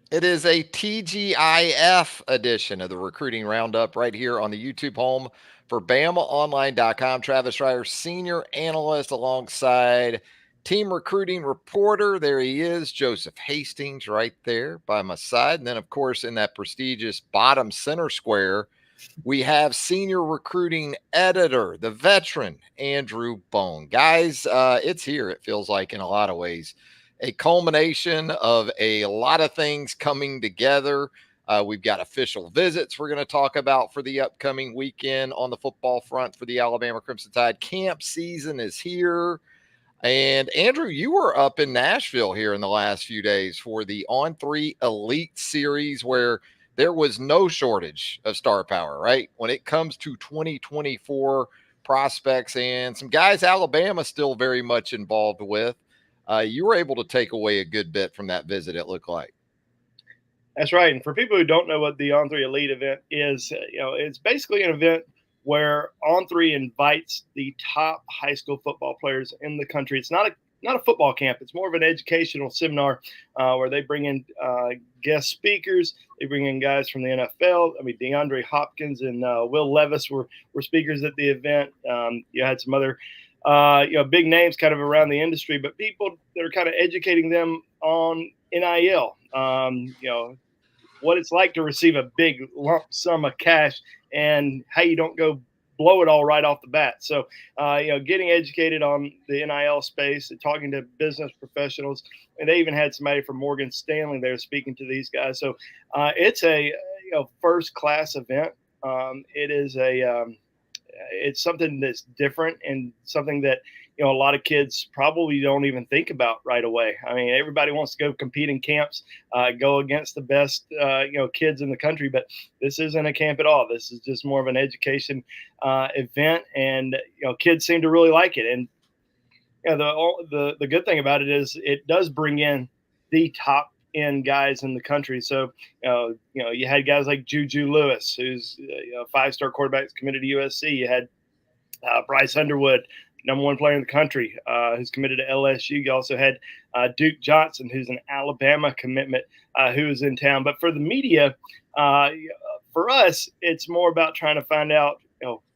It is a TGIF edition of the Recruiting Roundup right here on the YouTube home for BamaOnLine.com. Travis Reier, senior analyst, alongside team recruiting reporter. There he is, Joseph Hastings, right there by my side. And then, of course, in that prestigious bottom center square, we have senior recruiting editor, the veteran, Andrew Bone. Guys, it's here, it feels like, in a lot of ways. A culmination of a lot of things coming together. We've got official visits we're going to talk about for the upcoming weekend on the football front for the Alabama Crimson Tide. Camp season is here. And Andrew, you were up in Nashville here in the last few days for the On3 Elite Series, where there was no shortage of star power, right? When it comes to 2024 prospects and some guys Alabama still very much involved with, you were able to take away a good bit from that visit, it looked like. That's right. And for people who don't know what the On3 Elite event is, it's basically an event where On3 invites the top high school football players in the country. It's not a football camp. It's more of an educational seminar where they bring in guest speakers. They bring in guys from the NFL. I mean, DeAndre Hopkins and Will Levis were speakers at the event. You had some other big names kind of around the industry, but people that are kind of educating them on NIL. What it's like to receive a big lump sum of cash and how you don't go blow it all right off the bat. So, getting educated on the NIL space and talking to business professionals, and they even had somebody from Morgan Stanley there speaking to these guys. So, it's a first class event. It is it's something that's different and something that a lot of kids probably don't even think about right away. I mean, everybody wants to go compete in camps, go against the best kids in the country, but this isn't a camp at all. This is just more of an education event, and kids seem to really like it. And the good thing about it is it does bring in the top end guys in the country. So you had guys like Juju Lewis, who's a 5-star quarterback that's committed to USC. You had Bryce Underwood, number one player in the country, who's committed to LSU. You also had Duke Johnson, who's an Alabama commitment, who is in town. But for the media, for us, it's more about trying to find out,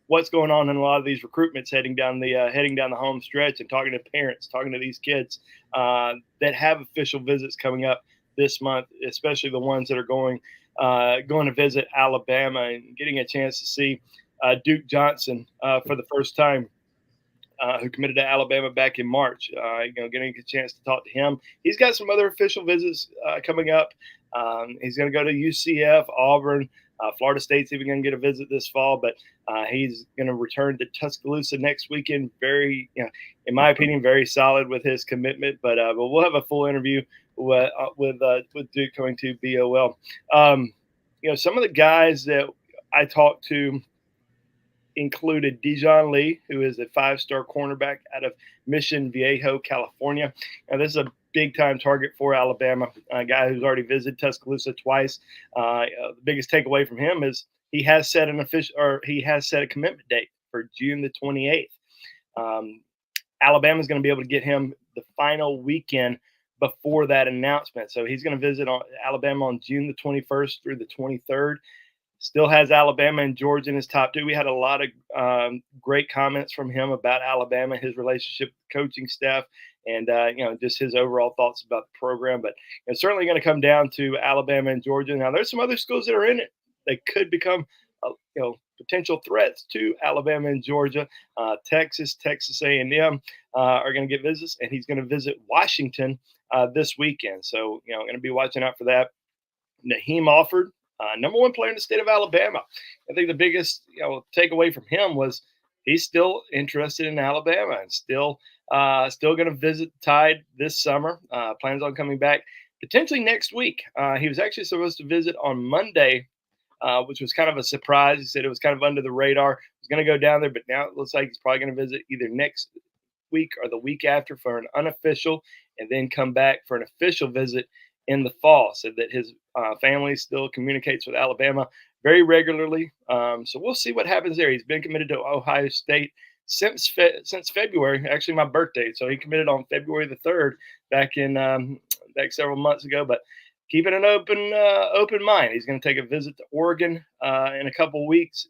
what's going on in a lot of these recruitments heading down the home stretch, and talking to parents, talking to these kids that have official visits coming up this month, especially the ones that are going to visit Alabama and getting a chance to see Duke Johnson for the first time, who committed to Alabama back in March. Getting a chance to talk to him. He's got some other official visits coming up. He's going to go to UCF, Auburn. Florida State's even going to get a visit this fall, but he's going to return to Tuscaloosa next weekend. Very, in my opinion, very solid with his commitment. But we'll have a full interview with Duke coming to BOL. Some of the guys that I talked to included Dijon Lee, who is a 5-star cornerback out of Mission Viejo, California. Now, this is a big time target for Alabama, a guy who's already visited Tuscaloosa twice. The biggest takeaway from him is he has set a commitment date for June the 28th. Alabama is going to be able to get him the final weekend before that announcement. So he's going to visit Alabama on June the 21st through the 23rd. Still has Alabama and Georgia in his top two. We had a lot of great comments from him about Alabama, his relationship with the coaching staff, and just his overall thoughts about the program. But it's certainly going to come down to Alabama and Georgia. Now, there's some other schools that are in it. They could become, potential threats to Alabama and Georgia. Texas A&M are going to get visits, and he's going to visit Washington this weekend. So, going to be watching out for that. Naheem Offord, number one player in the state of Alabama. I think the biggest takeaway from him was he's still interested in Alabama and still going to visit Tide this summer. Plans on coming back potentially next week. He was actually supposed to visit on Monday, which was kind of a surprise. He said it was kind of under the radar. He was going to go down there, but now it looks like he's probably going to visit either next week or the week after for an unofficial, and then come back for an official visit in the fall. Said that his family still communicates with Alabama very regularly. So we'll see what happens there. He's been committed to Ohio State since February, actually my birthday. So he committed on February the 3rd back several months ago. But keeping an open mind. He's going to take a visit to Oregon in a couple weeks.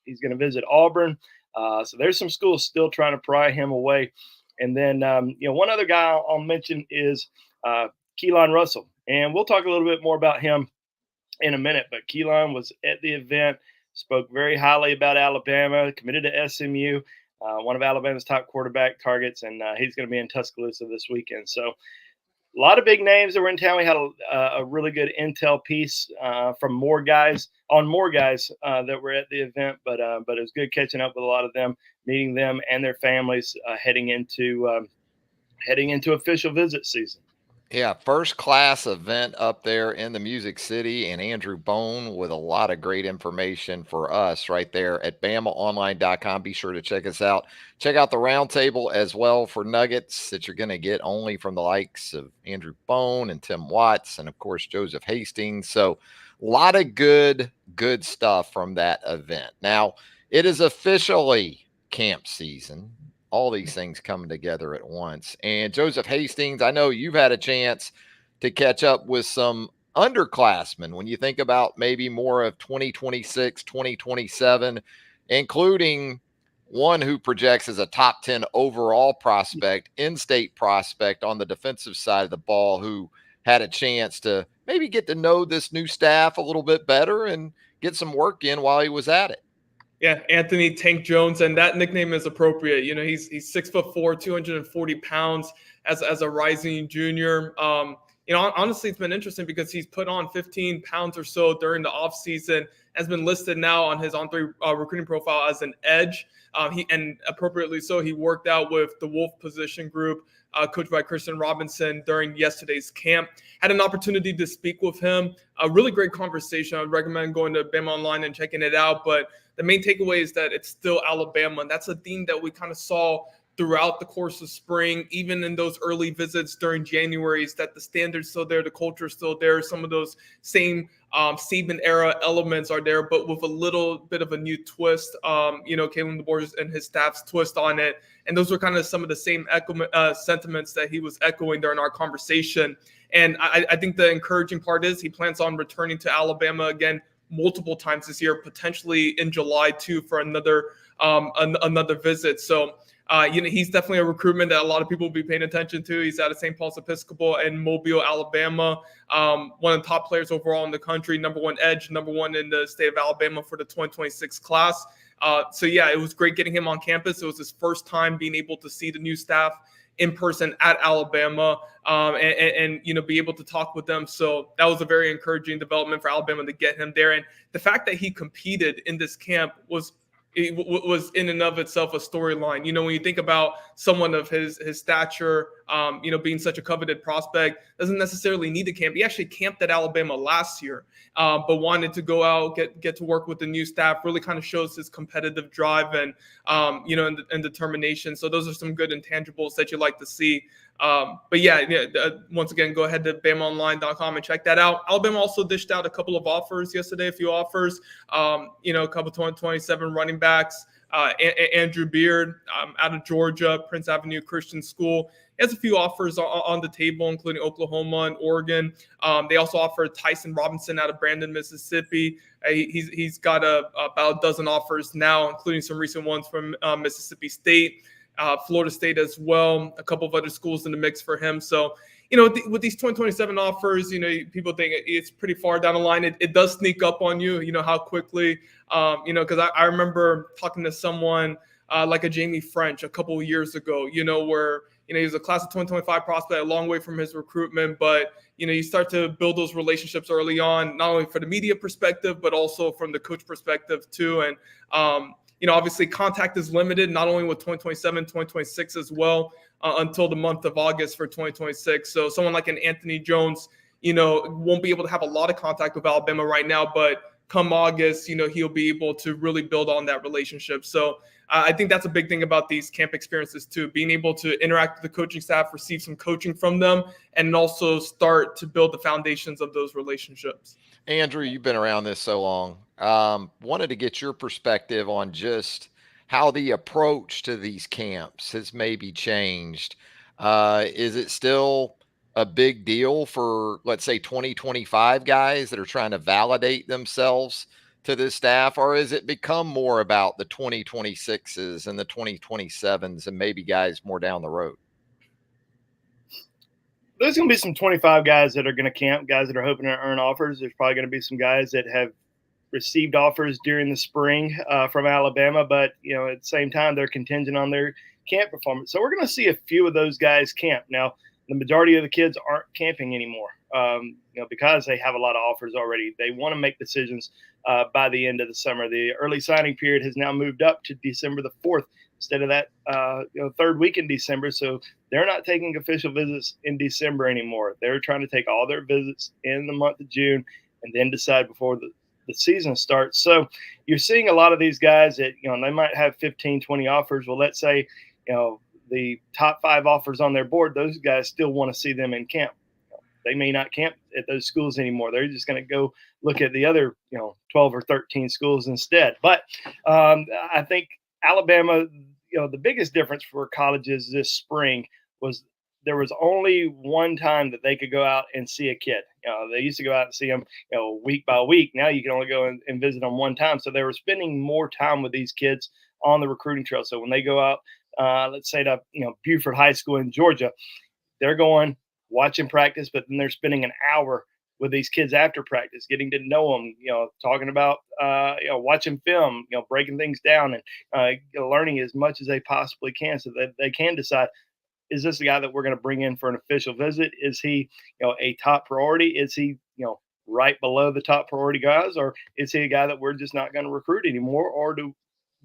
He's going to visit Auburn. So there's some schools still trying to pry him away. And then one other guy I'll mention is Keelan Russell, and we'll talk a little bit more about him in a minute. But Keelan was at the event, spoke very highly about Alabama, committed to SMU, one of Alabama's top quarterback targets, and he's going to be in Tuscaloosa this weekend. So a lot of big names that were in town. We had a really good intel piece from more guys that were at the event, but it was good catching up with a lot of them, meeting them and their families heading into official visit season. Yeah, first class event up there in the Music City, and Andrew Bone with a lot of great information for us right there at BamaOnLine.com. Be sure to check us out. Check out the roundtable as well for nuggets that you're going to get only from the likes of Andrew Bone and Tim Watts, and of course Joseph Hastings. So a lot of good stuff from that event. Now it is officially camp season, all these things coming together at once. And Joseph Hastings, I know you've had a chance to catch up with some underclassmen when you think about maybe more of 2026, 2027, including one who projects as a top 10 overall prospect, in-state prospect on the defensive side of the ball, who had a chance to maybe get to know this new staff a little bit better and get some work in while he was at it. Yeah, Anthony Tank Jones, and that nickname is appropriate. You know, he's 6'4", 240 pounds as a rising junior. Honestly, it's been interesting because he's put on 15 pounds or so during the offseason, has been listed now on his On3 recruiting profile as an edge. And appropriately so, he worked out with the Wolf position group, coached by Christian Robinson during yesterday's camp. Had an opportunity to speak with him. A really great conversation. I would recommend going to BamaOnLine and checking it out. But the main takeaway is that it's still Alabama. And that's a theme that we kind of saw throughout the course of spring, even in those early visits during January, is that the standard's still there, the culture's still there. Some of those same Saban era elements are there, but with a little bit of a new twist. Kalen DeBoer and his staff's twist on it. And those were kind of some of the same sentiments that he was echoing during our conversation. And I think the encouraging part is he plans on returning to Alabama again multiple times this year, potentially in July too for another visit. So he's definitely a recruitment that a lot of people will be paying attention to. He's out of St. Paul's Episcopal in Mobile, Alabama. One of the top players overall in the country, number one edge, number one in the state of Alabama for the 2026 class. It was great getting him on campus. It was his first time being able to see the new staff in person at Alabama and be able to talk with them. So that was a very encouraging development for Alabama to get him there. And the fact that he competed in this camp was in and of itself a storyline. When you think about someone of his stature, being such a coveted prospect, doesn't necessarily need to camp. He actually camped at Alabama last year, but wanted to go out, get to work with the new staff. Really kind of shows his competitive drive and and determination. So those are some good intangibles that you like to see. Once again, go ahead to BamaOnLine.com and check that out. Alabama also dished out a couple of offers yesterday, a few offers, a couple 2027 running backs. Andrew Beard out of Georgia, Prince Avenue Christian School. He has a few offers on the table, including Oklahoma and Oregon. They also offered Tyson Robinson out of Brandon, Mississippi. He's got about a dozen offers now, including some recent ones from Mississippi State. Florida State as well, a couple of other schools in the mix for him. So, with these 2027 offers, people think it's pretty far down the line. It does sneak up on you, how quickly, because I remember talking to someone like a Jamie French a couple of years ago, where, he was a class of 2025 prospect, a long way from his recruitment, but, you start to build those relationships early on, not only for the media perspective, but also from the coach perspective too. And, obviously contact is limited, not only with 2027, 2026 as well, until the month of August for 2026. So someone like an Anthony Jones, won't be able to have a lot of contact with Alabama right now, but come August, he'll be able to really build on that relationship. So I think that's a big thing about these camp experiences too, being able to interact with the coaching staff, receive some coaching from them, and also start to build the foundations of those relationships. Andrew, you've been around this so long. Wanted to get your perspective on just how the approach to these camps has maybe changed. Is it still a big deal for, let's say, 2025 guys that are trying to validate themselves to this staff, or has it become more about the 2026s and the 2027s and maybe guys more down the road? There's going to be some 25 guys that are going to camp, guys that are hoping to earn offers. There's probably going to be some guys that have received offers during the spring from Alabama, but at the same time, they're contingent on their camp performance. So we're going to see a few of those guys camp. Now, the majority of the kids aren't camping anymore, because they have a lot of offers already. They want to make decisions by the end of the summer. The early signing period has now moved up to December the 4th instead of that third week in December. So they're not taking official visits in December anymore. They're trying to take all their visits in the month of June and then decide before the season starts. So you're seeing a lot of these guys that, they might have 15, 20 offers. Well, let's say, the top 5 offers on their board, those guys still want to see them in camp. They may not camp at those schools anymore. They're just going to go look at the other, 12 or 13 schools instead. But I think Alabama, the biggest difference for colleges this spring was there was only one time that they could go out and see a kid. They used to go out and see them, week by week. Now you can only go and visit them one time. So they were spending more time with these kids on the recruiting trail. So when they go out, let's say to, Buford High School in Georgia, they're going, watching practice, but then they're spending an hour with these kids after practice, getting to know them, talking about, watching film, breaking things down and learning as much as they possibly can so that they can decide, is this a guy that we're going to bring in for an official visit? Is he, a top priority? Is he, right below the top priority guys, or is he a guy that we're just not going to recruit anymore? Or do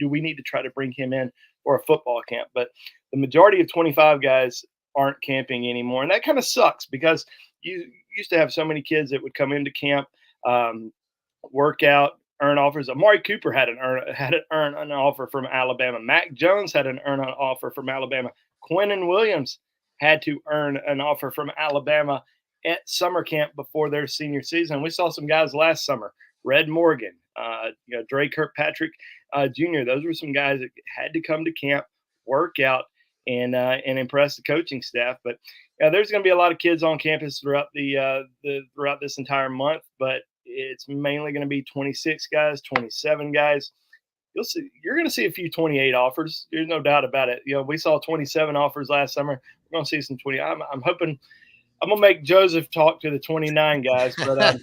we need to try to bring him in for a football camp? But the majority of 25 guys aren't camping anymore. And that kind of sucks because you used to have so many kids that would come into camp, work out, earn offers. Amari Cooper had an offer from Alabama. Mac Jones had an offer from Alabama. Quinnen Williams had to earn an offer from Alabama at summer camp before their senior season. We saw some guys last summer, Red Morgan, Dre Kirkpatrick Jr. Those were some guys that had to come to camp, work out, and impress the coaching staff. But there's going to be a lot of kids on campus throughout throughout this entire month, but it's mainly going to be 26 guys, 27 guys. You're going to see a few 28 offers. There's no doubt about it. We saw 27 offers last summer. We're going to see some 20. I'm hoping I'm going to make Joseph talk to the 29 guys, but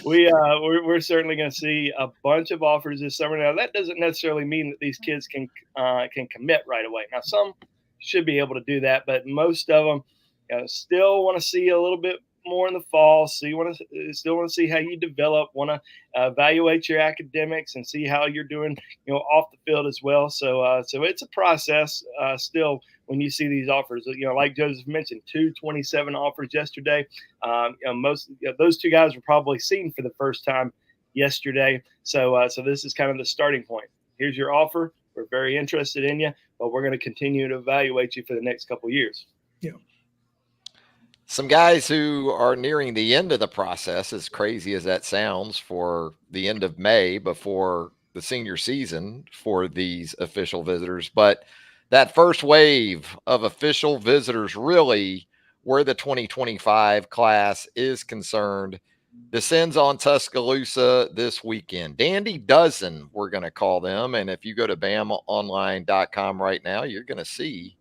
we're certainly going to see a bunch of offers this summer. Now, that doesn't necessarily mean that these kids can commit right away. Now, some should be able to do that, but most of them still want to see a little bit more in the fall. Still want to see how you develop. Want to evaluate your academics and see how you're doing, off the field as well. So it's a process still when you see these offers. Like Joseph mentioned, 227 offers yesterday. Those two guys were probably seen for the first time yesterday. So this is kind of the starting point. Here's your offer. We're very interested in you, but we're going to continue to evaluate you for the next couple of years. Yeah. Some guys who are nearing the end of the process, as crazy as that sounds, for the end of May before the senior season for these official visitors. But that first wave of official visitors, really, where the 2025 class is concerned, descends on Tuscaloosa this weekend. Dandy Dozen, we're going to call them. And if you go to BamaOnLine.com right now, you're going to see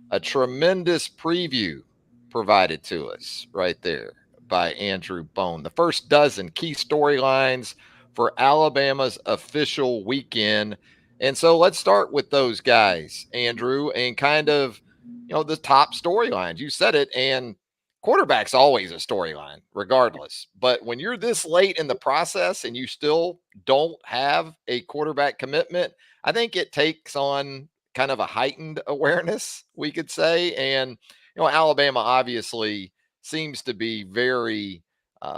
a tremendous preview provided to us right there by Andrew Bone. The first dozen key storylines for Alabama's official weekend. And so let's start with those guys, Andrew, and kind of, the top storylines. You said it, and quarterback's always a storyline, regardless. But when you're this late in the process and you still don't have a quarterback commitment, I think it takes on kind of a heightened awareness, we could say. And Alabama obviously seems to be very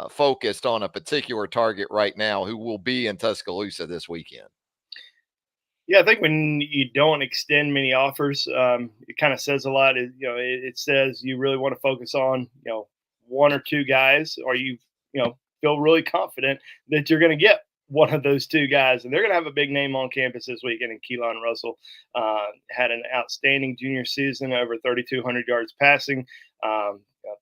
focused on a particular target right now who will be in Tuscaloosa this weekend. Yeah, I think when you don't extend many offers, it kind of says a lot. It says you really want to focus on, one or two guys, or you feel really confident that you're going to get one of those two guys, and they're going to have a big name on campus this weekend. And Keelan Russell had an outstanding junior season, over 3,200 yards passing.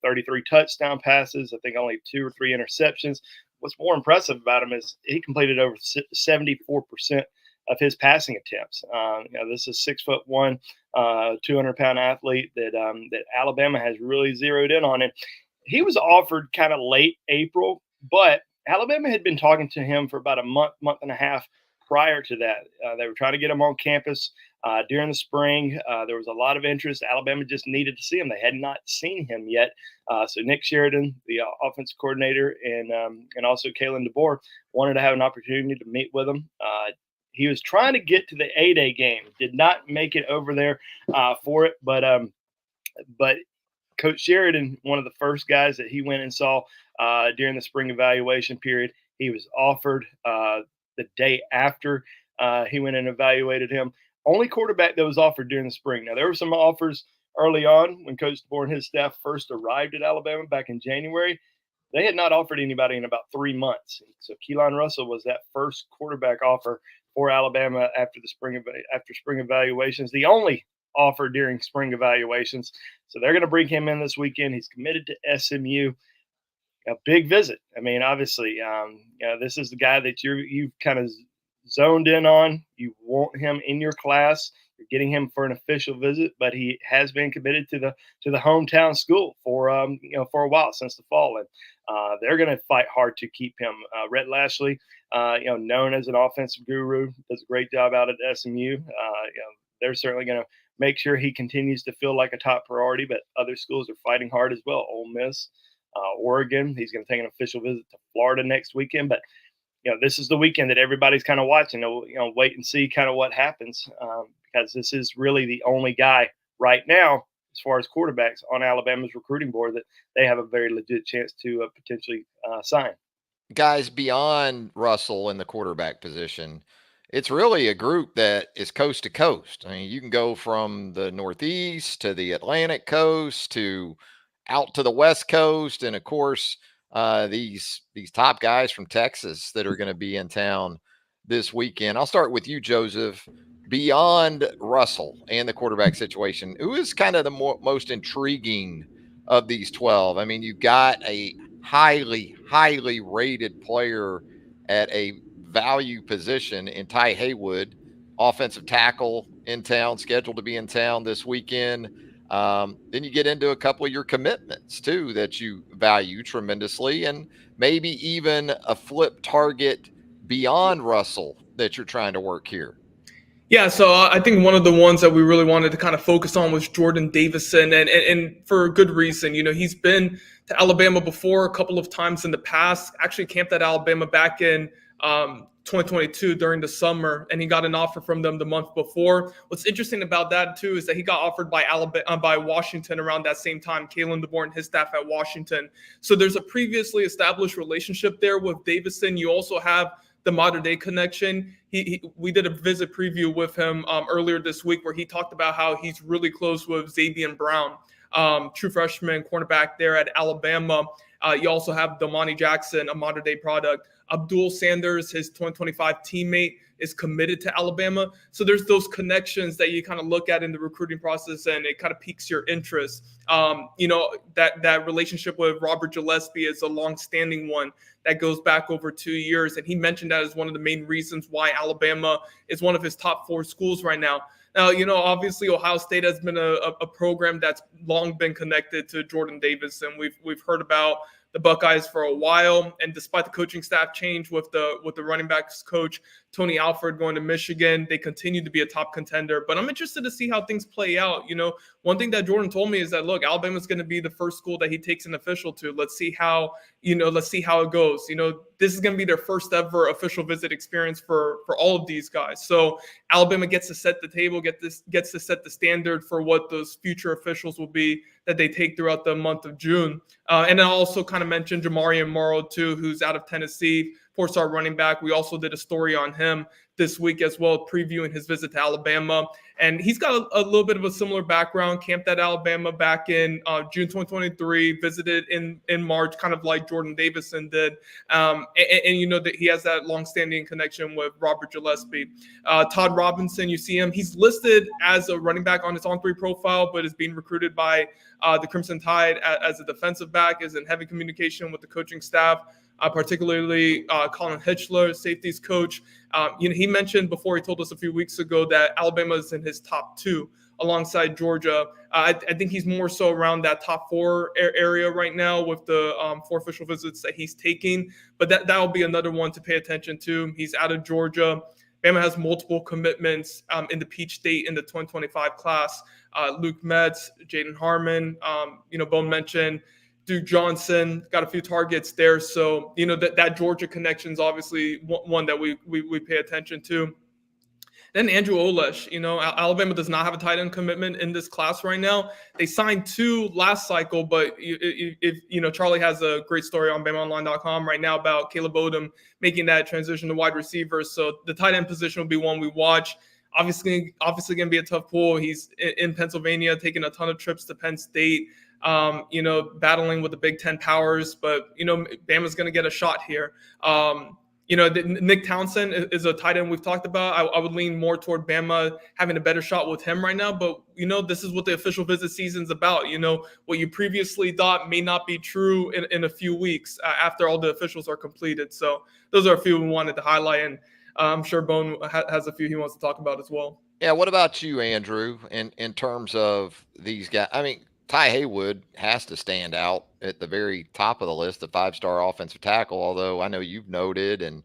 33 touchdown passes. I think only 2 or 3 interceptions. What's more impressive about him is he completed over 74% of his passing attempts. This is 6'1", 200-pound athlete that Alabama has really zeroed in on. And he was offered kind of late April, but Alabama had been talking to him for about a month and a half prior to that. They were trying to get him on campus during the spring. There was a lot of interest. Alabama just needed to see him. They had not seen him yet. So Nick Sheridan, the offensive coordinator, and also Kalen DeBoer wanted to have an opportunity to meet with him. He was trying to get to the A-Day game, did not make it over there for it, but Coach Sheridan, one of the first guys that he went and saw during the spring evaluation period, he was offered the day after he went and evaluated him. Only quarterback that was offered during the spring. Now, there were some offers early on when Coach DeBoer and his staff first arrived at Alabama back in January. They had not offered anybody in about 3 months. So Keelan Russell was that first quarterback offer for Alabama after spring evaluations, the only offer during spring evaluations. So they're going to bring him in this weekend. He's committed to SMU. A big visit. I mean, obviously, this is the guy that you've kind of zoned in on. You want him in your class. You're getting him for an official visit, but he has been committed to the hometown school for a while, since the fall, and they're going to fight hard to keep him. Rhett Lashley, known as an offensive guru, does a great job out at SMU. They're certainly going to make sure he continues to feel like a top priority, but other schools are fighting hard as well. Ole Miss, Oregon. He's going to take an official visit to Florida next weekend, but this is the weekend that everybody's kind of watching. Wait and see kind of what happens, because this is really the only guy right now, as far as quarterbacks on Alabama's recruiting board, that they have a very legit chance to potentially sign. Guys, beyond Russell in the quarterback position, it's really a group that is coast to coast. I mean, you can go from the Northeast to the Atlantic coast to out to the West Coast, and of course, these top guys from Texas that are going to be in town this weekend. I'll start with you, Joseph. Beyond Russell and the quarterback situation, who is kind of the most intriguing of these 12? I mean, you've got a highly rated player at a value position in Ty Haywood, offensive tackle in town, scheduled to be in town this weekend. Then you get into a couple of your commitments too that you value tremendously, and maybe even a flip target beyond Russell that you're trying to work here. Yeah, so I think one of the ones that we really wanted to kind of focus on was Jordan Davison, and for good reason. He's been to Alabama before a couple of times in the past, actually camped at Alabama back in 2022 during the summer, and he got an offer from them the month before. What's interesting about that too is that he got offered by Washington around that same time, Kalen DeBoer and his staff at Washington. So there's a previously established relationship there with Davison. You also have the modern day connection. We did a visit preview with him earlier this week where he talked about how he's really close with Xavier Brown, true freshman cornerback there at Alabama. You also have Damani Jackson, a modern day product. Abdul Sanders, his 2025 teammate, is committed to Alabama. So there's those connections that you kind of look at in the recruiting process, and it kind of piques your interest. That relationship with Robert Gillespie is a long-standing one that goes back over 2 years. And he mentioned that as one of the main reasons why Alabama is one of his top 4 schools right now. Now, obviously Ohio State has been a program that's long been connected to Jordan Davison. We've heard about the Buckeyes for a while, and despite the coaching staff change with the running backs coach Tony Alford going to Michigan, they continue to be a top contender. But I'm interested to see how things play out. One thing that Jordan told me is that, look, Alabama's going to be the first school that he takes an official to. Let's see how it goes. This is going to be their first ever official visit experience for all of these guys. So Alabama gets to set the table, gets to set the standard for what those future officials will be that they take throughout the month of June. And I also kind of mentioned Jamarian Morrow too, who's out of Tennessee, 4-star running back. We also did a story on him this week as well, previewing his visit to Alabama. And he's got a little bit of a similar background, camped at Alabama back in June 2023, visited in March, kind of like Jordan Davison did. And you know that he has that longstanding connection with Robert Gillespie. Todd Robinson, you see him. He's listed as a running back on his On3 profile, but is being recruited by the Crimson Tide as a defensive back, is in heavy communication with the coaching staff. Particularly Colin Hitchler, safeties coach. You know, he mentioned before, he told us a few weeks ago that Alabama is in his top 2 alongside Georgia. I think he's more so around that top 4 area right now with the 4 official visits that he's taking. But that'll be another one to pay attention to. He's out of Georgia. Bama has multiple commitments in the Peach State in the 2025 class. Luke Metz, Jaden Harmon, you know, Bone mentioned Duke Johnson, got a few targets there. So, you know, that Georgia connection is obviously one that we pay attention to. Then Andrew Olesh, you know, Alabama does not have a tight end commitment in this class right now. They signed 2 last cycle, but if you know, Charlie has a great story on BamaOnLine.com right now about Caleb Odom making that transition to wide receiver. So the tight end position will be one we watch. Obviously going to be a tough pull. He's in Pennsylvania, taking a ton of trips to Penn State. You know, battling with the Big Ten powers, but, you know, Bama's going to get a shot here. You know, Nick Townsend is a tight end we've talked about. I would lean more toward Bama having a better shot with him right now, but, you know, this is what the official visit season's about. You know, what you previously thought may not be true in a few weeks after all the officials are completed. So those are a few we wanted to highlight, and I'm sure Bone has a few he wants to talk about as well. Yeah, what about you, Andrew, in terms of these guys? I mean, Ty Haywood has to stand out at the very top of the list, the 5-star offensive tackle, although I know you've noted and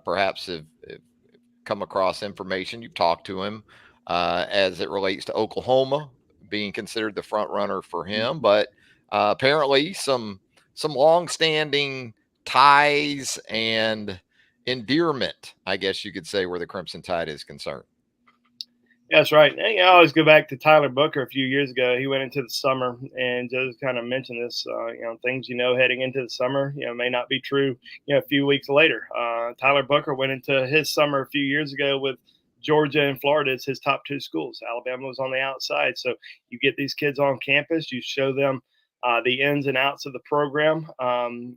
perhaps have come across information, you've talked to him as it relates to Oklahoma being considered the front runner for him. But apparently some long-standing ties and endearment, I guess you could say, where the Crimson Tide is concerned. That's right. And I always go back to Tyler Booker a few years ago. He went into the summer, and just kind of mentioned this. You know, things heading into the summer, may not be true. A few weeks later, Tyler Booker went into his summer a few years ago with Georgia and Florida as his top 2 schools. Alabama was on the outside. So you get these kids on campus, you show them the ins and outs of the program.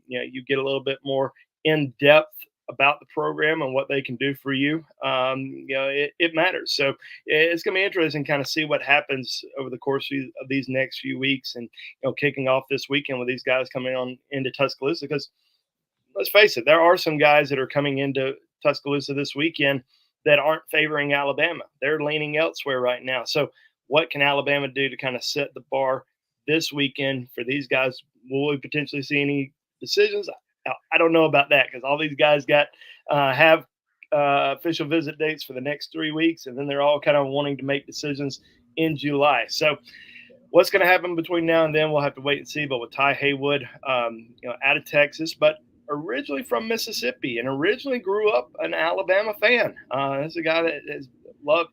You get a little bit more in depth about the program and what they can do for you. It matters. So it's going to be interesting kind of see what happens over the course of these next few weeks, and kicking off this weekend with these guys coming on into Tuscaloosa, because let's face it, there are some guys that are coming into Tuscaloosa this weekend that aren't favoring Alabama. They're leaning elsewhere right now. So what can Alabama do to kind of set the bar this weekend for these guys? Will we potentially see any decisions? I don't know about that, because all these guys have official visit dates for the next 3 weeks, and then they're all kind of wanting to make decisions in July. So what's going to happen between now and then, we'll have to wait and see. But with Ty Haywood, out of Texas, but originally from Mississippi, and originally grew up an Alabama fan. This is a guy that has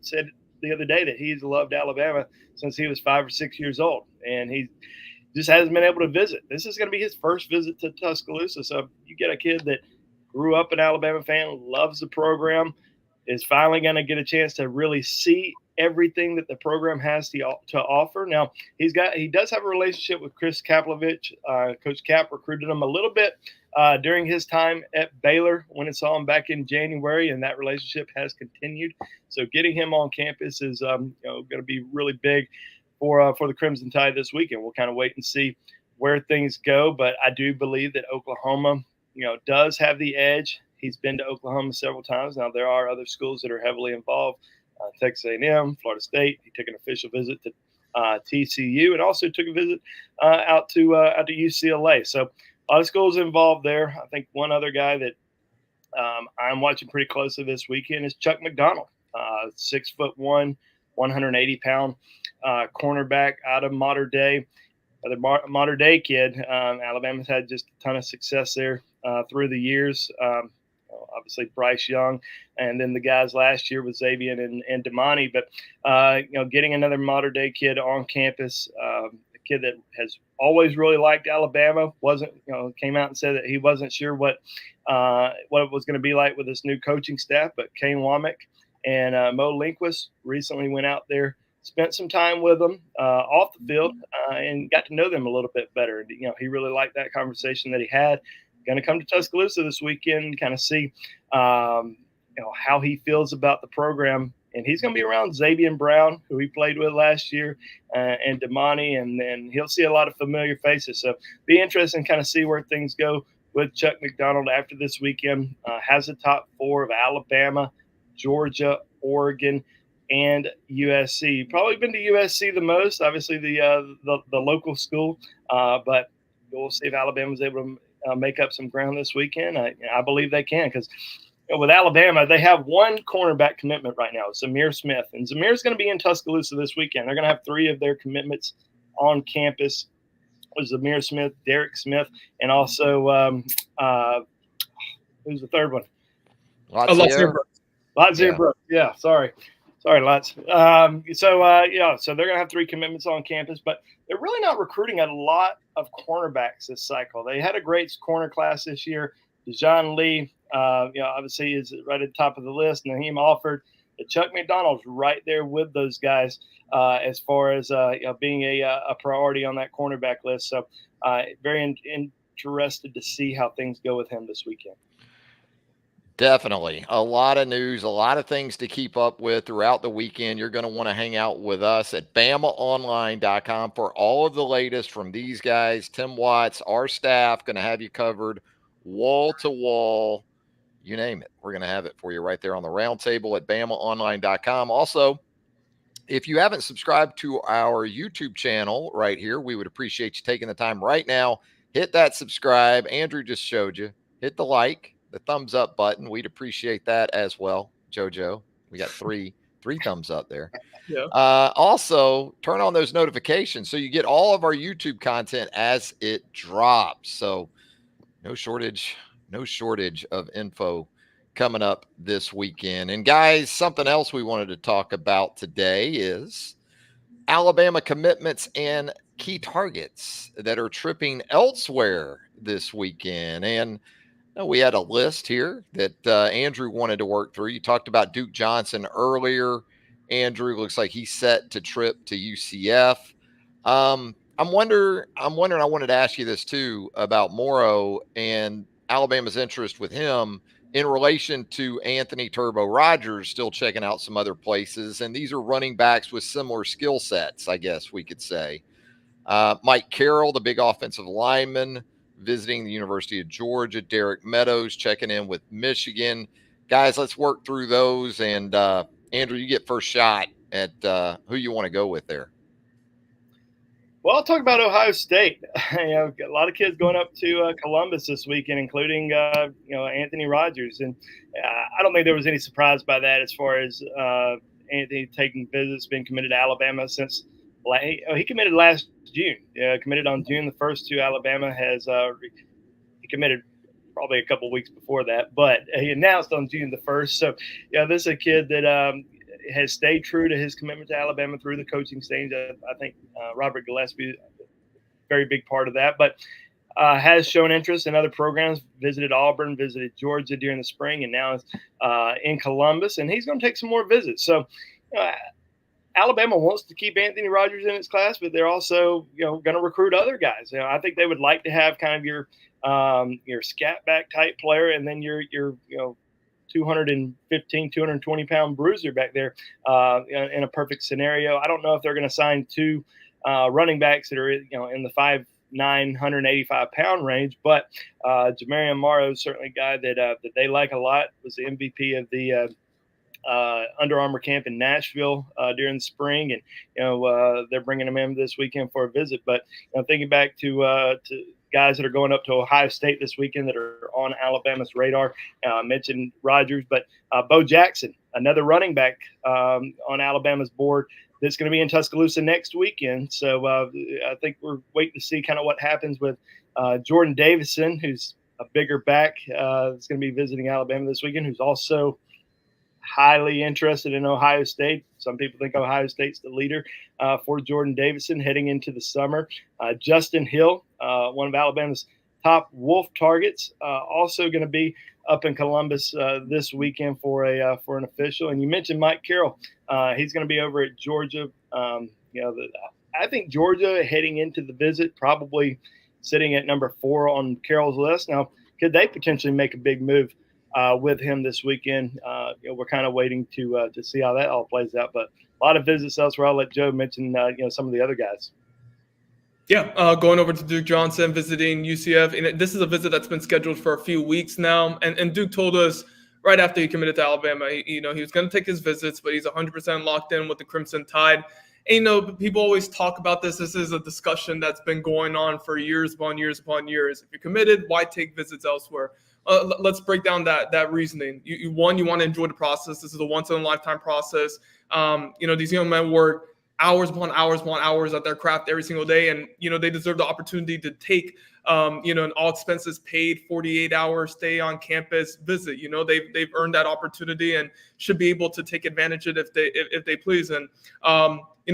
said the other day that he's loved Alabama since he was 5 or 6 years old, and he just hasn't been able to visit. This is going to be his first visit to Tuscaloosa. So you get a kid that grew up an Alabama fan, loves the program, is finally going to get a chance to really see everything that the program has to offer. Now, he does have a relationship with Chris Kaplovich. Coach Cap recruited him a little bit during his time at Baylor when it saw him back in January, and that relationship has continued. So getting him on campus is going to be really big for the Crimson Tide this weekend. We'll kind of wait and see where things go, but I do believe that Oklahoma, does have the edge. He's been to Oklahoma several times. Now, there are other schools that are heavily involved. Texas A&M, Florida State. He took an official visit to TCU, and also took a visit out to UCLA. So a lot of schools involved there. I think one other guy that I'm watching pretty closely this weekend is Chuck McDonald, 6'1", 180-pound cornerback out of Mater Dei. The Mater Dei kid. Alabama's had just a ton of success there through the years. Obviously Bryce Young, and then the guys last year with Xavier and Damani. But getting another Mater Dei kid on campus, a kid that has always really liked Alabama, came out and said that he wasn't sure what it was going to be like with this new coaching staff, but Kane Womack And Mo Linquist recently went out there, spent some time with them off the field, and got to know them a little bit better. He really liked that conversation that he had. Going to come to Tuscaloosa this weekend, kind of see, how he feels about the program. And he's going to be around Xavier Brown, who he played with last year, and Damani, and then he'll see a lot of familiar faces. So be interesting to kind of see where things go with Chuck McDonald after this weekend. Has the top 4 of Alabama, Georgia, Oregon, and USC. Probably been to USC the most, obviously the local school, but we'll see if Alabama's able to make up some ground this weekend. I believe they can, because with Alabama, they have one cornerback commitment right now, Zamir Smith. And Zamir's going to be in Tuscaloosa this weekend. They're going to have 3 of their commitments on campus with Zamir Smith, Derek Smith, and also who's the third one? Latsier Brooks. Yeah, sorry, Lots. So they're going to have 3 commitments on campus, but they're really not recruiting a lot of cornerbacks this cycle. They had a great corner class this year. Dejon Lee, obviously is right at the top of the list. Naheem Alford, but Chuck McDonald's right there with those guys as far as being a priority on that cornerback list. So very interested to see how things go with him this weekend. Definitely. A lot of news, a lot of things to keep up with throughout the weekend. You're going to want to hang out with us at BamaOnLine.com for all of the latest from these guys. Tim Watts, our staff, going to have you covered wall to wall. You name it. We're going to have it for you right there on the round table at BamaOnLine.com. Also, if you haven't subscribed to our YouTube channel right here, we would appreciate you taking the time right now. Hit that subscribe. Andrew just showed you. Hit the like, the thumbs up button. We'd appreciate that as well. JoJo, we got three thumbs up there. Yeah. Also, turn on those notifications so you get all of our YouTube content as it drops. So no shortage of info coming up this weekend. And guys, something else we wanted to talk about today is Alabama commitments and key targets that are tripping elsewhere this weekend. And we had a list here that Andrew wanted to work through. You talked about Duke Johnson earlier. Andrew looks like he's set to trip to UCF. I'm wondering, I wanted to ask you this too about Morrow and Alabama's interest with him in relation to Anthony Turbo Rogers still checking out some other places. And these are running backs with similar skill sets, I guess we could say. Mike Carroll, the big offensive lineman, visiting the University of Georgia. Derek Meadows checking in with Michigan. Guys, let's work through those. And Andrew, you get first shot at who you want to go with there. Well, I'll talk about Ohio State. A lot of kids going up to Columbus this weekend, including Anthony Rogers, and I don't think there was any surprise by that as far as Anthony taking visits, being committed to Alabama since he committed last June. Committed on June the 1st to Alabama. He committed probably a couple weeks before that, but he announced on June the 1st. So this is a kid that has stayed true to his commitment to Alabama through the coaching stage. I think Robert Gillespie, very big part of that, but has shown interest in other programs, visited Auburn, visited Georgia during the spring, and now is in Columbus, and he's going to take some more visits. So Alabama wants to keep Anthony Rogers in its class, but they're also going to recruit other guys. I think they would like to have kind of your scat back type player, and then your 215, 220 pound bruiser back there in a perfect scenario. I don't know if they're going to sign 2 running backs that are in the 5'9", 185 pound range, but Jamarian Morrow is certainly a guy that they like a lot. Was the MVP of the Under Armour camp in Nashville during the spring, and they're bringing him in this weekend for a visit. But thinking back to guys that are going up to Ohio State this weekend that are on Alabama's radar, I mentioned Rogers, but Bo Jackson, another running back on Alabama's board, that's going to be in Tuscaloosa next weekend. So I think we're waiting to see kind of what happens with Jordan Davison, who's a bigger back that's going to be visiting Alabama this weekend, who's also highly interested in Ohio State. Some people think Ohio State's the leader for Jordan Davison heading into the summer. Justin Hill, one of Alabama's top Wolf targets. Also going to be up in Columbus this weekend for an official. And you mentioned Mike Carroll. He's going to be over at Georgia. I think Georgia heading into the visit probably sitting at number 4 on Carroll's list. Now, could they potentially make a big move with him this weekend? We're kind of waiting to see how that all plays out. But a lot of visits elsewhere. I'll let Joe mention some of the other guys. Yeah, going over to Duke Johnson, visiting UCF. And this is a visit that's been scheduled for a few weeks now. And Duke told us right after he committed to Alabama, he was going to take his visits, but he's 100% locked in with the Crimson Tide. And, people always talk about this. This is a discussion that's been going on for years upon years upon years. If you're committed, why take visits elsewhere? Let's break down that reasoning. You want to enjoy the process. This is a once-in-a-lifetime process. These young men work hours upon hours upon hours at their craft every single day, and they deserve the opportunity to take an all expenses paid 48-hour stay on campus visit. They've earned that opportunity and should be able to take advantage of it if they please. And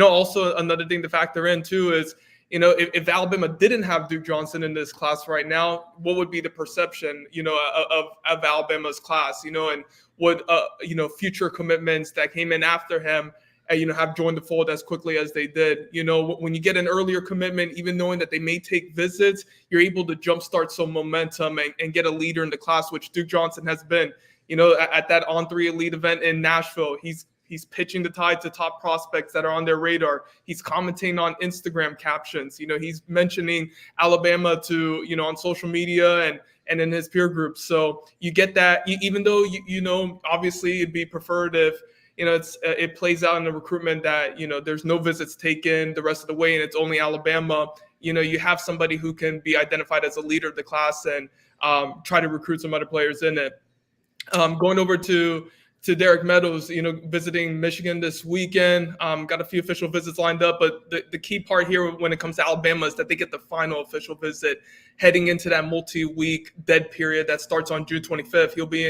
also another thing to factor in too is if Alabama didn't have Duke Johnson in this class right now, what would be the perception of Alabama's class, and would future commitments that came in after him have joined the fold as quickly as they did. When you get an earlier commitment, even knowing that they may take visits, you're able to jumpstart some momentum and get a leader in the class, which Duke Johnson has been. At that On3 Elite event in Nashville, he's pitching the Tide to top prospects that are on their radar. He's commenting on Instagram captions. He's mentioning Alabama to, on social media and in his peer groups. So you get that, even though, obviously it'd be preferred if, it plays out in the recruitment that, there's no visits taken the rest of the way and it's only Alabama. You have somebody who can be identified as a leader of the class and try to recruit some other players in it. Going over to Derek Meadows, visiting Michigan this weekend. Got a few official visits lined up, but the key part here when it comes to Alabama is that they get the final official visit heading into that multi-week dead period that starts on June 25th. He'll be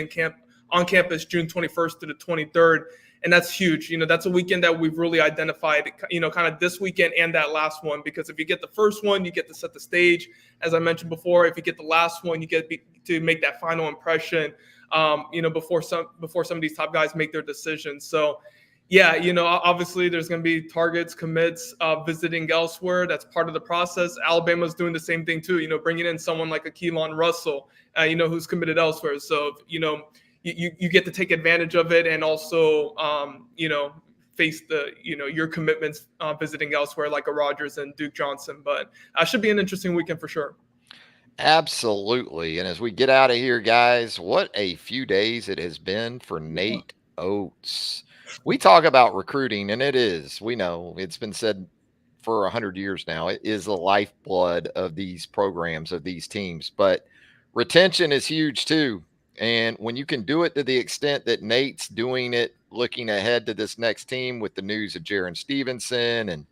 on campus June 21st to the 23rd. And that's huge. That's a weekend that we've really identified, kind of this weekend and that last one, because if you get the first one, you get to set the stage. As I mentioned before, if you get the last one, you get to make that final impression, before some of these top guys make their decisions. So, yeah, obviously there's going to be targets, commits, visiting elsewhere. That's part of the process. Alabama's doing the same thing too, bringing in someone like a Keelan Russell, who's committed elsewhere. So, you get to take advantage of it and also, face your commitments visiting elsewhere like a Rodgers and Duke Johnson. But should be an interesting weekend for sure. Absolutely. And as we get out of here, guys, what a few days it has been for Nate Oats. We talk about recruiting, and we know it's been said for 100 years now, it is the lifeblood of these programs, of these teams. But retention is huge too. And when you can do it to the extent that Nate's doing it, looking ahead to this next team with the news of Jaron Stevenson and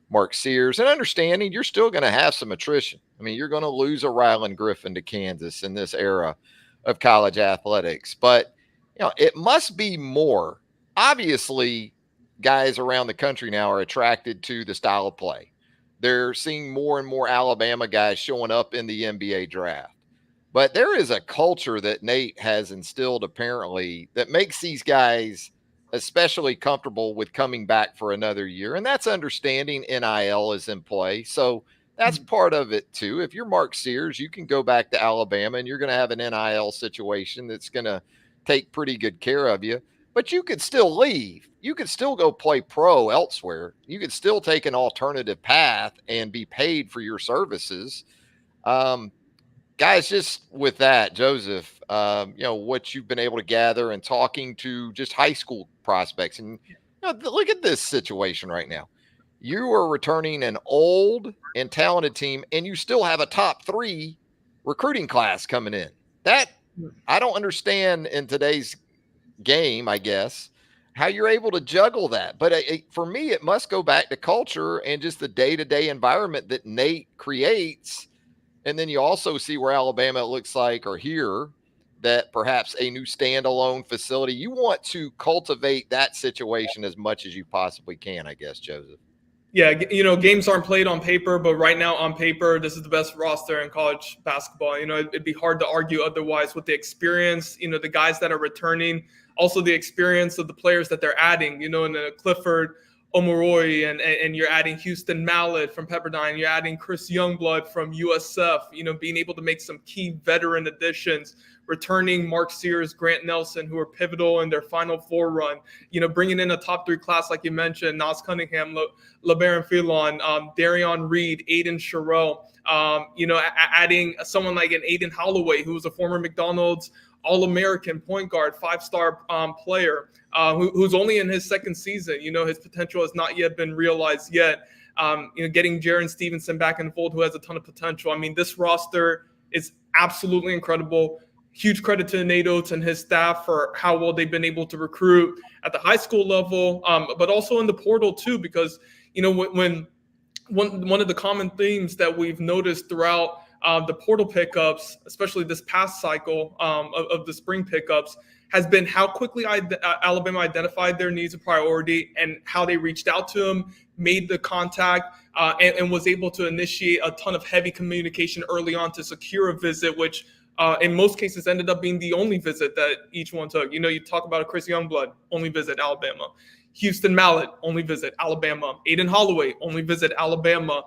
Mark Sears, and understanding you're still going to have some attrition. I mean, you're going to lose a Ryland Griffin to Kansas in this era of college athletics. But, it must be more. Obviously, guys around the country now are attracted to the style of play. They're seeing more and more Alabama guys showing up in the NBA draft. But there is a culture that Nate has instilled, apparently, that makes these guys especially comfortable with coming back for another year. And that's understanding NIL is in play. So that's part of it, too. If you're Mark Sears, you can go back to Alabama and you're going to have an NIL situation that's going to take pretty good care of you. But you could still leave. You could still go play pro elsewhere. You could still take an alternative path and be paid for your services. Guys, just with that, Joseph, what you've been able to gather and talking to just high school prospects, and look at this situation right now. You are returning an old and talented team, and you still have a top 3 recruiting class coming in. That I don't understand in today's game, I guess, how you're able to juggle that. But for me, it must go back to culture and just the day-to-day environment that Nate creates. And then you also see where Alabama, it looks like, or here, that perhaps a new standalone facility. You want to cultivate that situation as much as you possibly can, I guess, Joseph. Yeah, games aren't played on paper, but right now on paper, this is the best roster in college basketball. It'd be hard to argue otherwise with the experience, the guys that are returning, also the experience of the players that they're adding, and Clifford Omoruyi, and you're adding Houston Mallet from Pepperdine, you're adding Chris Youngblood from USF, being able to make some key veteran additions, returning Mark Sears, Grant Nelson, who are pivotal in their Final Four run, bringing in a top 3 class, like you mentioned, Nas Cunningham, LeBaron Filon, Darion Reed, Aiden Sherrill, adding someone like an Aiden Holloway, who was a former McDonald's All-American point guard, 5-star player, who's only in his second season. His potential has not yet been realized yet. Getting Jaron Stevenson back in the fold, who has a ton of potential. I mean, this roster is absolutely incredible. Huge credit to Nate Oats and his staff for how well they've been able to recruit at the high school level, but also in the portal too, because when one of the common themes that we've noticed throughout the portal pickups, especially this past cycle of the spring pickups, has been how quickly Alabama identified their needs of priority and how they reached out to them, made the contact, and was able to initiate a ton of heavy communication early on to secure a visit, which in most cases ended up being the only visit that each one took. You talk about a Chris Youngblood, only visit Alabama. Houston Mallet, only visit Alabama. Aiden Holloway, only visit Alabama.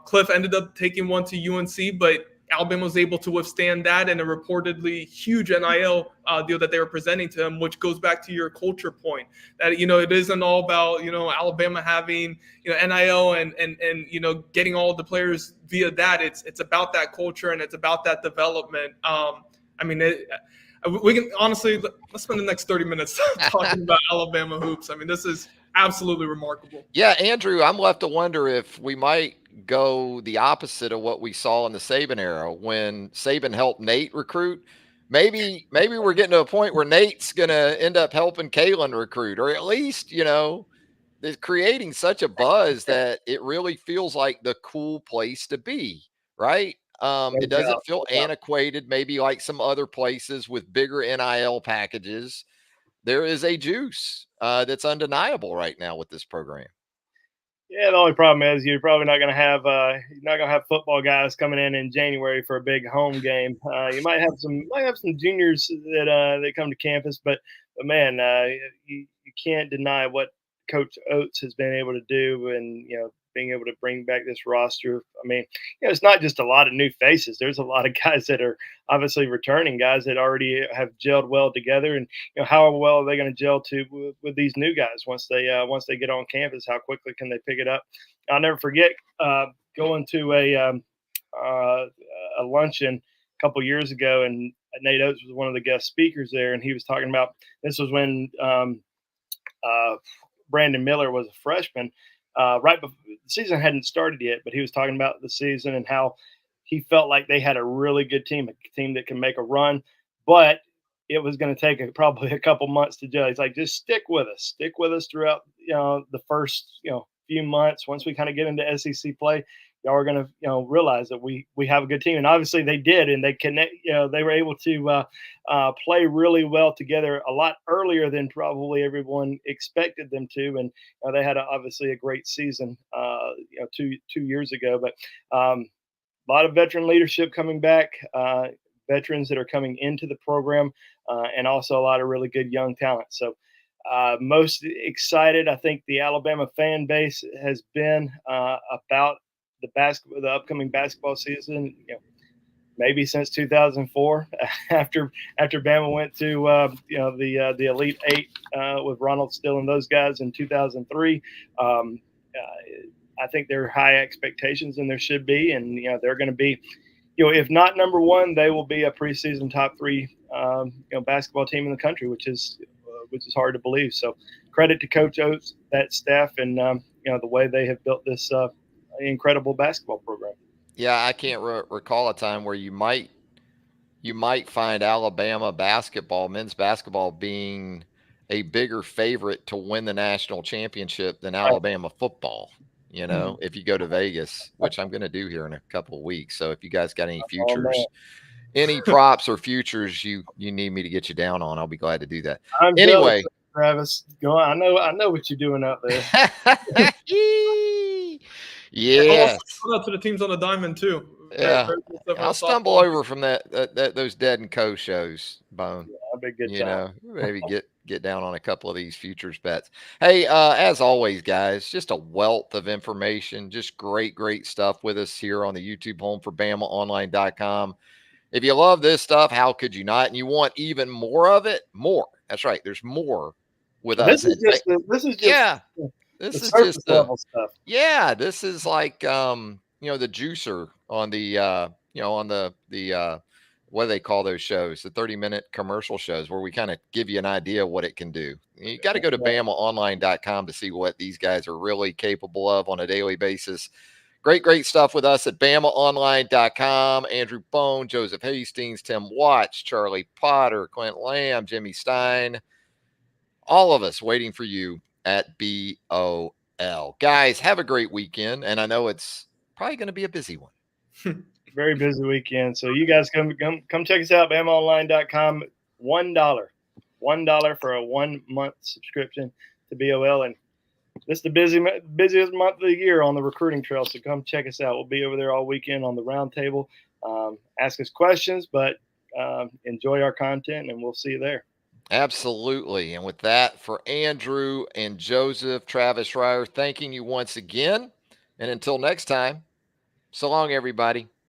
Cliff ended up taking one to UNC, but Alabama was able to withstand that and a reportedly huge NIL deal that they were presenting to him, which goes back to your culture point that, it isn't all about, Alabama having, NIL and getting all the players via that. It's about that culture and it's about that development. We can honestly, let's spend the next 30 minutes talking about Alabama hoops. I mean, this is absolutely remarkable. Yeah, Andrew, I'm left to wonder if we might go the opposite of what we saw in the Saban era when Saban helped Nate recruit. Maybe we're getting to a point where Nate's going to end up helping Kalen recruit, or at least, they're creating such a buzz that it really feels like the cool place to be, right? It doesn't feel antiquated, maybe like some other places with bigger NIL packages. There is a juice that's undeniable right now with this program. Yeah, the only problem is you're probably not going to have football guys coming in January for a big home game. You might have some juniors that come to campus, but man, you can't deny what Coach Oats has been able to do, and being able to bring back this roster. I mean, it's not just a lot of new faces. There's a lot of guys that are obviously returning, guys that already have gelled well together, and how well are they going to gel with these new guys once they get on campus? How quickly can they pick it up? I'll never forget going to a luncheon a couple years ago, and Nate Oats was one of the guest speakers there, and he was talking about, this was when Brandon Miller was a freshman. Right before the season hadn't started yet, but he was talking about the season and how he felt like they had a really good team, a team that can make a run, but it was going to take probably a couple months to gel. He's like, just stick with us throughout the first few months. Once we kind of get into SEC play, y'all are going to realize that we have a good team, and obviously they did, and they connect. They were able to play really well together a lot earlier than probably everyone expected them to, and they had obviously a great season 2 years ago. But a lot of veteran leadership coming back, veterans that are coming into the program, and also a lot of really good young talent. So most excited, I think, the Alabama fan base has been about the upcoming basketball season, maybe since 2004, after Bama went to the Elite Eight with Ronald Still and those guys in 2003. I think there are high expectations, and there should be, and they're going to be, if not number one, they will be a preseason top 3 basketball team in the country, which is hard to believe. So credit to Coach Oats, that staff, and the way they have built this incredible basketball program. Yeah, I can't recall a time where you might find Alabama men's basketball, being a bigger favorite to win the national championship than Alabama football. If you go to Vegas, which I'm going to do here in a couple of weeks. So if you guys got any futures, any props or futures you need me to get you down on, I'll be glad to do that. Anyway, Travis. Go on. I know what you're doing out there. Yes. Shout out to the teams on the diamond too. Yeah. Very good stuff on I'll the stumble softball. over from those Dead and Co shows, Bone. I'll be a good You time. know, maybe get down on a couple of these futures bets. Hey, as always, guys, just a wealth of information, just great stuff with us here on the YouTube home for BamaOnLine.com. If you love this stuff, how could you not? And you want even more of it? More. That's right. There's more with us. This is just yeah. the This is surface just level stuff. Yeah, this is like the juicer on the on the what do they call those shows? The 30-minute commercial shows where we kind of give you an idea of what it can do. You got to go to BamaOnline.com to see what these guys are really capable of on a daily basis. Great stuff with us at BamaOnline.com. Andrew Bone, Joseph Hastings, Tim Watts, Charlie Potter, Clint Lamb, Jimmy Stein. All of us waiting for you at BOL. Guys, have a great weekend. And I know it's probably going to be a busy one. Very busy weekend. So you guys come check us out, BamaOnline.com. $1 for a 1 month subscription to BOL. And this is the busiest month of the year on the recruiting trail. So come check us out. We'll be over there all weekend on the roundtable. Ask us questions, but enjoy our content, and we'll see you there. Absolutely. And with that, for Andrew and Joseph, Travis Reier, thanking you once again. And until next time, so long, everybody.